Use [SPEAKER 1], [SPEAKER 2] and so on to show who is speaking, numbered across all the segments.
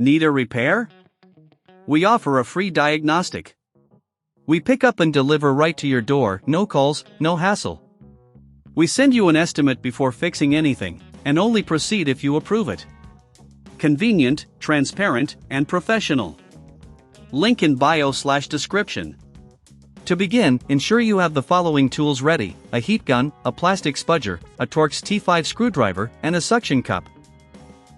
[SPEAKER 1] Need a repair? We offer a free diagnostic. We pick up and deliver right to your door, no calls, no hassle. We send you an estimate before fixing anything, and only proceed if you approve it. Convenient, transparent, and professional. Link in bio/description. To begin, ensure you have the following tools ready: a heat gun, a plastic spudger, a Torx T5 screwdriver, and a suction cup.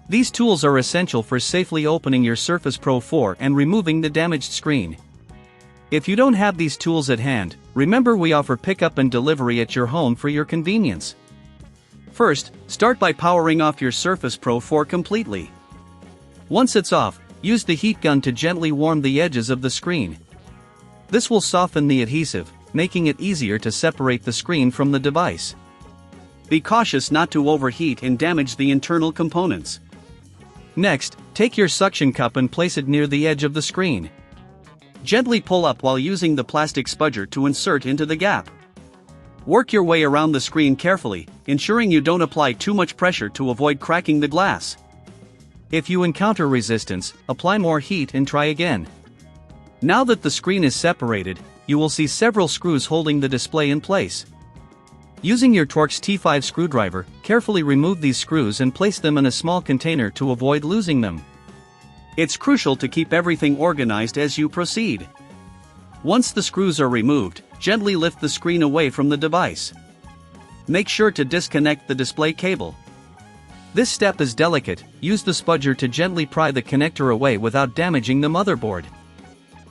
[SPEAKER 1] These tools are essential for safely opening your Surface Pro 4 and removing the damaged screen. If you don't have these tools at hand, remember we offer pickup and delivery at your home for your convenience. First, start by powering off your Surface Pro 4 completely. Once it's off, use the heat gun to gently warm the edges of the screen. This will soften the adhesive, making it easier to separate the screen from the device. Be cautious not to overheat and damage the internal components. Next, take your suction cup and place it near the edge of the screen. Gently pull up while using the plastic spudger to insert into the gap. Work your way around the screen carefully, ensuring you don't apply too much pressure to avoid cracking the glass. If you encounter resistance, apply more heat and try again. Now that the screen is separated, you will see several screws holding the display in place. Using your Torx T5 screwdriver, carefully remove these screws and place them in a small container to avoid losing them. It's crucial to keep everything organized as you proceed. Once the screws are removed, gently lift the screen away from the device. Make sure to disconnect the display cable. This step is delicate. Use the spudger to gently pry the connector away without damaging the motherboard.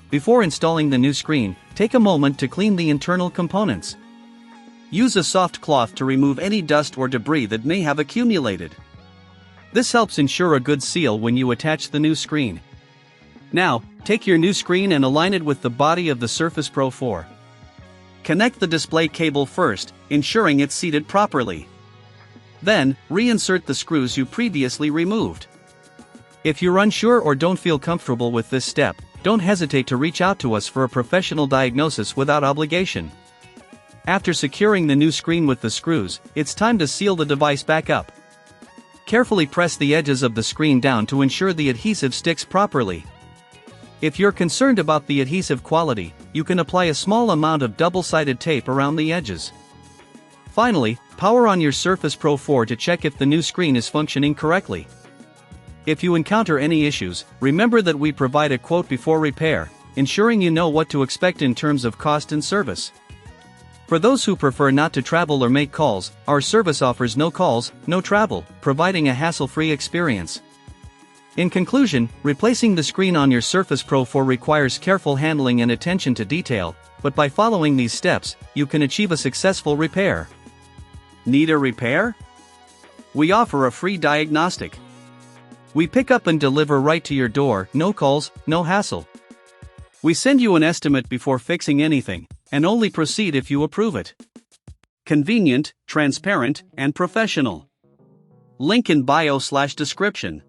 [SPEAKER 1] Before installing the new screen, take a moment to clean the internal components. Use a soft cloth to remove any dust or debris that may have accumulated. This helps ensure a good seal when you attach the new screen. Now, take your new screen and align it with the body of the Surface Pro 4. Connect the display cable first, ensuring it's seated properly. Then, reinsert the screws you previously removed. If you're unsure or don't feel comfortable with this step, don't hesitate to reach out to us for a professional diagnosis without obligation. After securing the new screen with the screws, it's time to seal the device back up. Carefully press the edges of the screen down to ensure the adhesive sticks properly. If you're concerned about the adhesive quality, you can apply a small amount of double-sided tape around the edges. Finally, power on your Surface Pro 4 to check if the new screen is functioning correctly. If you encounter any issues, remember that we provide a quote before repair, ensuring you know what to expect in terms of cost and service. For those who prefer not to travel or make calls, our service offers no calls, no travel, providing a hassle-free experience. In conclusion, replacing the screen on your Surface Pro 4 requires careful handling and attention to detail, but by following these steps, you can achieve a successful repair. Need a repair? We offer a free diagnostic. We pick up and deliver right to your door, no calls, no hassle. We send you an estimate before fixing anything, and only proceed if you approve it. Convenient, transparent, and professional. Link in bio/description.